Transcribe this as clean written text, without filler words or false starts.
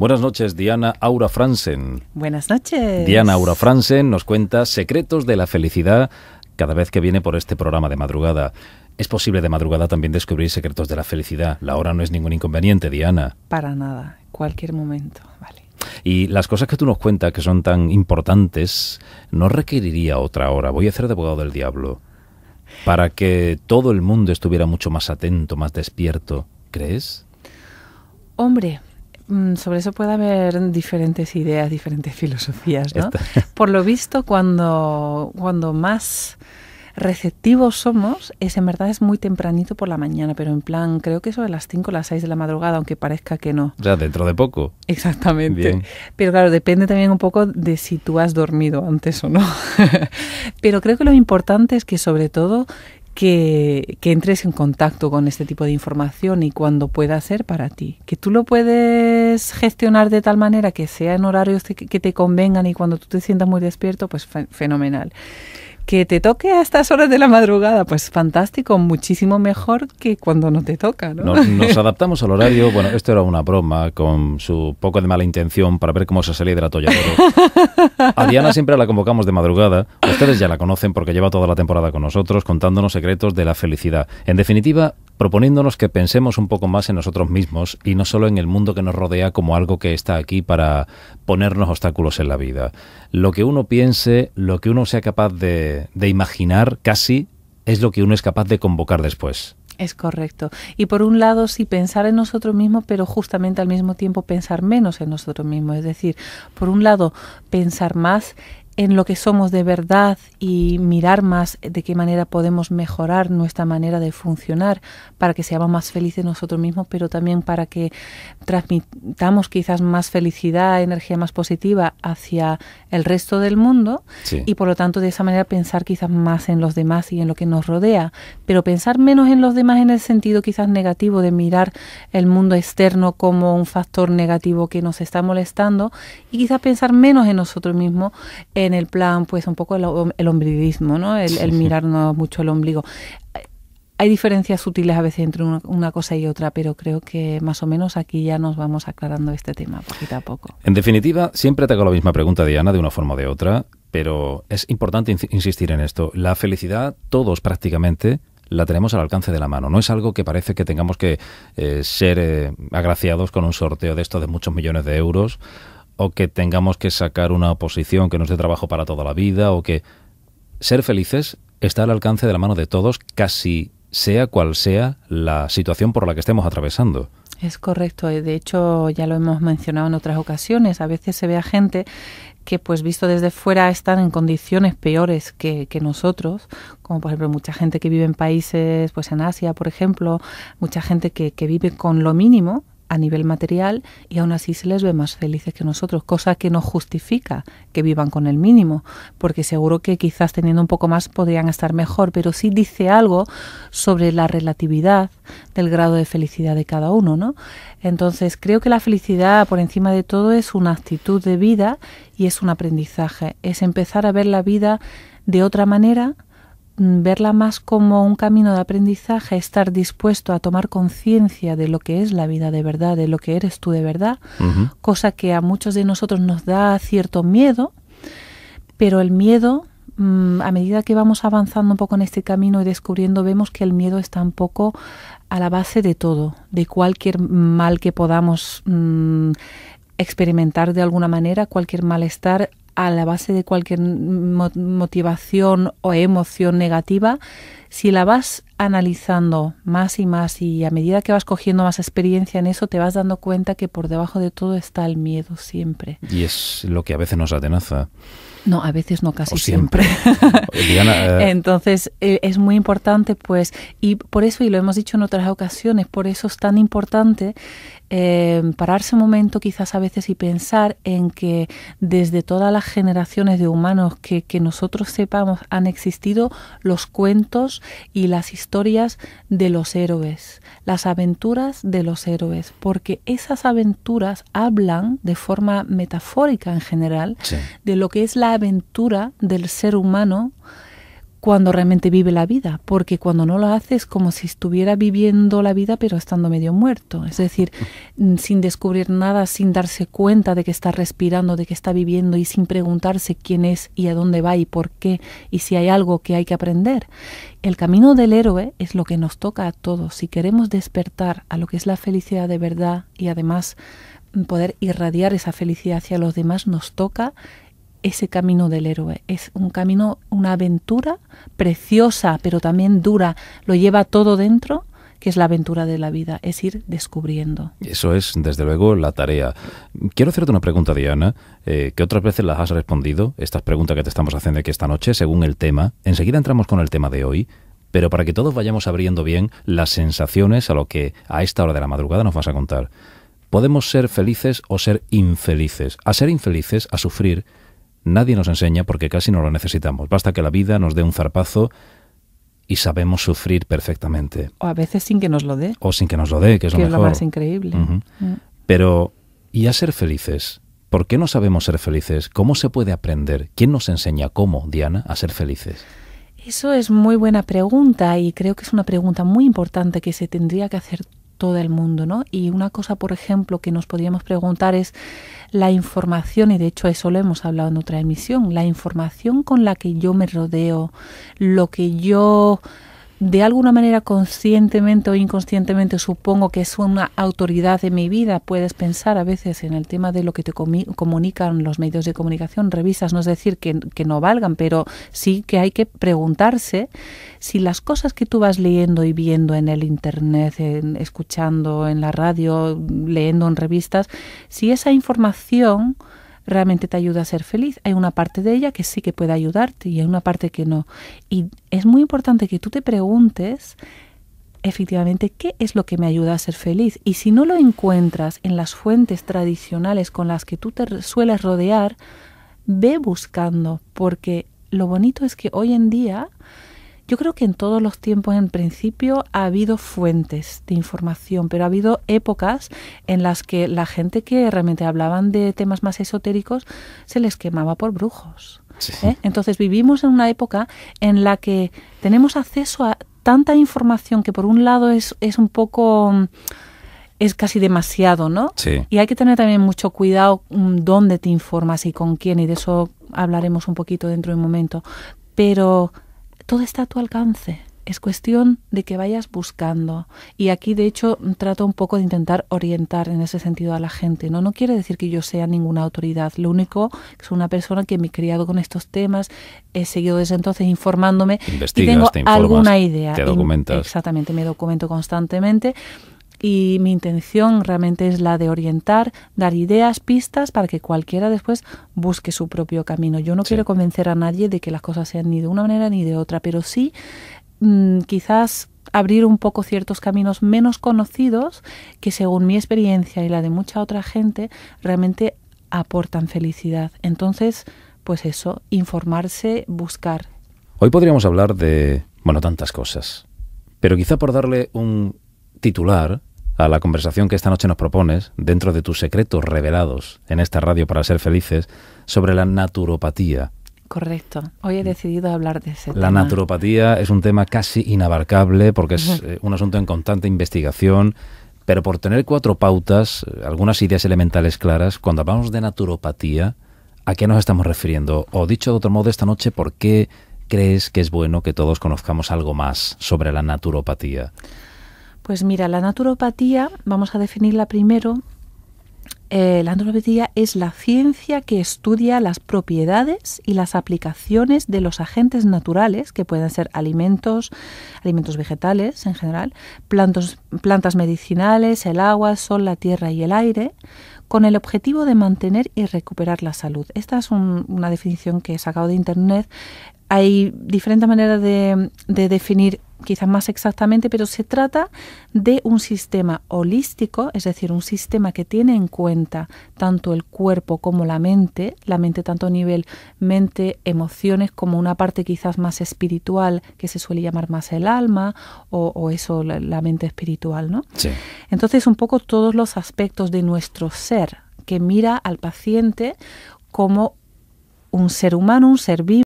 Buenas noches, Diana Aura Fransen. Buenas noches. Diana Aura Fransen nos cuenta secretos de la felicidad cada vez que viene por este programa de madrugada. Es posible de madrugada también descubrir secretos de la felicidad. La hora no es ningún inconveniente, Diana. Para nada, cualquier momento, vale. Y las cosas que tú nos cuentas, que son tan importantes, no requeriría otra hora. Voy a hacer de abogado del diablo para que todo el mundo estuviera mucho más atento, más despierto. ¿Crees? Hombre, sobre eso puede haber diferentes ideas, diferentes filosofías, ¿no? Por lo visto, cuando más receptivos somos, en verdad es muy tempranito por la mañana, pero en plan, creo que sobre las 5 o las 6 de la madrugada, aunque parezca que no. O sea, dentro de poco. Exactamente. Bien. Pero claro, depende también un poco de si tú has dormido antes o no. Pero creo que lo importante es que sobre todo que entres en contacto con este tipo de información y cuando pueda ser para ti. Que tú lo puedes gestionar de tal manera que sea en horarios que te convengan y cuando tú te sientas muy despierto, pues fenomenal. Que te toque a estas horas de la madrugada, pues fantástico, muchísimo mejor que cuando no te toca, ¿no? Nos adaptamos al horario. Bueno, esto era una broma con su poco de mala intención para ver cómo se salía del atolladero. A Diana siempre la convocamos de madrugada. Ustedes ya la conocen porque lleva toda la temporada con nosotros contándonos secretos de la felicidad. En definitiva, proponiéndonos que pensemos un poco más en nosotros mismos y no solo en el mundo que nos rodea como algo que está aquí para ponernos obstáculos en la vida. Lo que uno piense, lo que uno sea capaz de imaginar casi es lo que uno es capaz de convocar después. Es correcto. Y por un lado, sí, pensar en nosotros mismos, pero justamente al mismo tiempo pensar menos en nosotros mismos. Es decir, por un lado, pensar más en lo que somos de verdad y mirar más de qué manera podemos mejorar nuestra manera de funcionar para que seamos más felices nosotros mismos, pero también para que transmitamos quizás más felicidad, energía más positiva hacia el resto del mundo. Sí. Y por lo tanto de esa manera pensar quizás más en los demás y en lo que nos rodea, pero pensar menos en los demás en el sentido quizás negativo de mirar el mundo externo como un factor negativo que nos está molestando y quizás pensar menos en nosotros mismos en el plan, pues un poco el ombliguismo, ¿no? El mirarnos mucho el ombligo. Hay diferencias sutiles a veces entre una cosa y otra, pero creo que más o menos aquí ya nos vamos aclarando este tema poquito a poco. En definitiva, siempre te hago la misma pregunta, Diana, de una forma o de otra, pero es importante insistir en esto. La felicidad, todos prácticamente, la tenemos al alcance de la mano. No es algo que parece que tengamos que ser agraciados con un sorteo de esto de muchos millones de euros, o que tengamos que sacar una oposición que nos dé trabajo para toda la vida, o que ser felices está al alcance de la mano de todos, casi sea cual sea la situación por la que estemos atravesando. Es correcto. De hecho, ya lo hemos mencionado en otras ocasiones. A veces se ve a gente que, pues visto desde fuera, están en condiciones peores que nosotros, como por ejemplo mucha gente que vive en países, pues en Asia, por ejemplo, mucha gente que vive con lo mínimo a nivel material y aún así se les ve más felices que nosotros, cosa que no justifica que vivan con el mínimo, porque seguro que quizás teniendo un poco más podrían estar mejor, pero sí dice algo sobre la relatividad del grado de felicidad de cada uno, ¿no? Entonces creo que la felicidad por encima de todo es una actitud de vida y es un aprendizaje, es empezar a ver la vida de otra manera, verla más como un camino de aprendizaje, estar dispuesto a tomar conciencia de lo que es la vida de verdad, de lo que eres tú de verdad, cosa que a muchos de nosotros nos da cierto miedo, pero el miedo, a medida que vamos avanzando un poco en este camino y descubriendo, vemos que el miedo está un poco a la base de todo, de cualquier mal que podamos experimentar de alguna manera, cualquier malestar, a la base de cualquier motivación o emoción negativa. Si la vas analizando más y más y a medida que vas cogiendo más experiencia en eso, te vas dando cuenta que por debajo de todo está el miedo siempre. Y es lo que a veces nos atenaza. No, a veces no, casi siempre. Diana, Entonces, es muy importante, pues, y por eso, y lo hemos dicho en otras ocasiones, por eso es tan importante pararse un momento quizás a veces y pensar en que desde todas las generaciones de humanos que nosotros sepamos han existido los cuentos y las historias de los héroes, las aventuras de los héroes, porque esas aventuras hablan de forma metafórica en general de lo que es la aventura del ser humano cuando realmente vive la vida, porque cuando no lo hace es como si estuviera viviendo la vida pero estando medio muerto, es decir, sin descubrir nada, sin darse cuenta de que está respirando, de que está viviendo y sin preguntarse quién es y a dónde va y por qué y si hay algo que hay que aprender. El camino del héroe es lo que nos toca a todos. Si queremos despertar a lo que es la felicidad de verdad y además poder irradiar esa felicidad hacia los demás, nos toca ese camino del héroe. Es un camino, una aventura preciosa, pero también dura. Lo lleva todo dentro, que es la aventura de la vida, es ir descubriendo. Eso es, desde luego, la tarea. Quiero hacerte una pregunta, Diana, que otras veces las has respondido, estas preguntas que te estamos haciendo aquí esta noche, según el tema. Enseguida entramos con el tema de hoy, pero para que todos vayamos abriendo bien las sensaciones a lo que a esta hora de la madrugada nos vas a contar. ¿Podemos ser felices o ser infelices? A ser infelices, a sufrir, nadie nos enseña porque casi no lo necesitamos. Basta que la vida nos dé un zarpazo y sabemos sufrir perfectamente. O a veces sin que nos lo dé. O sin que nos lo dé, que es lo mejor. Que es lo más increíble. Pero, ¿y a ser felices? ¿Por qué no sabemos ser felices? ¿Cómo se puede aprender? ¿Quién nos enseña cómo, Diana, a ser felices? Eso es muy buena pregunta y creo que es una pregunta muy importante que se tendría que hacer todo el mundo, ¿no? Y una cosa, por ejemplo, que nos podríamos preguntar es la información, y de hecho eso lo hemos hablado en otra emisión, la información con la que yo me rodeo, lo que yo de alguna manera conscientemente o inconscientemente supongo que es una autoridad en mi vida. Puedes pensar a veces en el tema de lo que te comunican los medios de comunicación, revistas, no es decir que no valgan, pero sí que hay que preguntarse si las cosas que tú vas leyendo y viendo en el internet, escuchando en la radio, leyendo en revistas, si esa información realmente te ayuda a ser feliz. Hay una parte de ella que sí que puede ayudarte y hay una parte que no. Y es muy importante que tú te preguntes efectivamente qué es lo que me ayuda a ser feliz. Y si no lo encuentras en las fuentes tradicionales con las que tú te sueles rodear, ve buscando, porque lo bonito es que hoy en día, yo creo que en todos los tiempos en principio ha habido fuentes de información, pero ha habido épocas en las que la gente que realmente hablaban de temas más esotéricos se les quemaba por brujos. Sí. Entonces vivimos en una época en la que tenemos acceso a tanta información que por un lado es un poco... es casi demasiado, ¿no? Sí. Y hay que tener también mucho cuidado dónde te informas y con quién, y de eso hablaremos un poquito dentro de un momento. Pero todo está a tu alcance. Es cuestión de que vayas buscando. Y aquí, de hecho, trato un poco de intentar orientar en ese sentido a la gente, ¿no? No quiere decir que yo sea ninguna autoridad. Lo único que soy una persona que me he criado con estos temas, he seguido desde entonces informándome. Investigas, y tengo te informas, alguna idea. te documentas. Exactamente, me documento constantemente. Y mi intención realmente es la de orientar, dar ideas, pistas para que cualquiera después busque su propio camino. Yo no quiero convencer a nadie de que las cosas sean ni de una manera ni de otra, pero sí quizás abrir un poco ciertos caminos menos conocidos que, según mi experiencia y la de mucha otra gente, realmente aportan felicidad. Entonces, pues eso, informarse, buscar. Hoy podríamos hablar de, bueno, tantas cosas, pero quizá por darle un titular a la conversación que esta noche nos propones, dentro de tus secretos revelados en esta radio para ser felices, sobre la naturopatía. Correcto. Hoy he decidido hablar de ese tema. La naturopatía es un tema casi inabarcable porque es un asunto en constante investigación, pero por tener 4 pautas, algunas ideas elementales claras, cuando hablamos de naturopatía, ¿a qué nos estamos refiriendo? O dicho de otro modo esta noche, ¿por qué crees que es bueno que todos conozcamos algo más sobre la naturopatía? Pues mira, la naturopatía, vamos a definirla primero. La naturopatía es la ciencia que estudia las propiedades y las aplicaciones de los agentes naturales, que pueden ser alimentos vegetales en general, plantas medicinales, el agua, el sol, la tierra y el aire, con el objetivo de mantener y recuperar la salud. Esta es una definición que he sacado de internet. Hay diferentes maneras de definir quizás más exactamente, pero se trata de un sistema holístico, es decir, un sistema que tiene en cuenta tanto el cuerpo como la mente tanto a nivel mente, emociones, como una parte quizás más espiritual, que se suele llamar más el alma, o eso, la mente espiritual, ¿no? Sí. Entonces, un poco todos los aspectos de nuestro ser, que mira al paciente como un ser humano, un ser vivo,